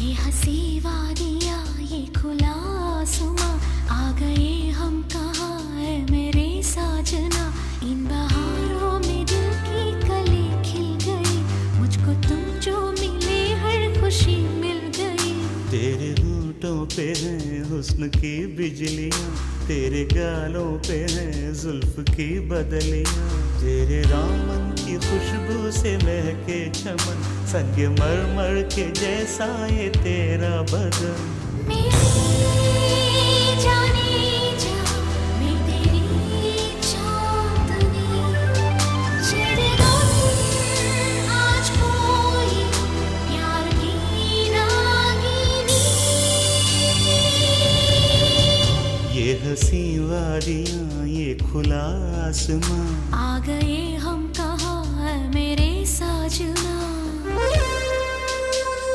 ये हंसी वादियाँ ये खुला आसमां, आ गए हम कहाँ है मेरे साजना। इन बहारों में दिल की कली खिल गई, मुझको तुम जो मिले हर खुशी मिल गई। तेरे होठों पे हैं हुस्न की बिजलियाँ, तेरे गालों पे हैं जुल्फ की बदलियाँ। तेरे दामन की खुशबू से महके चमन, संग मरमर के जैसा ये तेरा बदन। मेरी जाने जा, मैं तेरी चांदनी, छेड़ेगा आज कोई प्यार की रागिनी। ये हंसी वादियाँ ये खुला आसमां, आ गए हम कहाँ है मेरे साजना।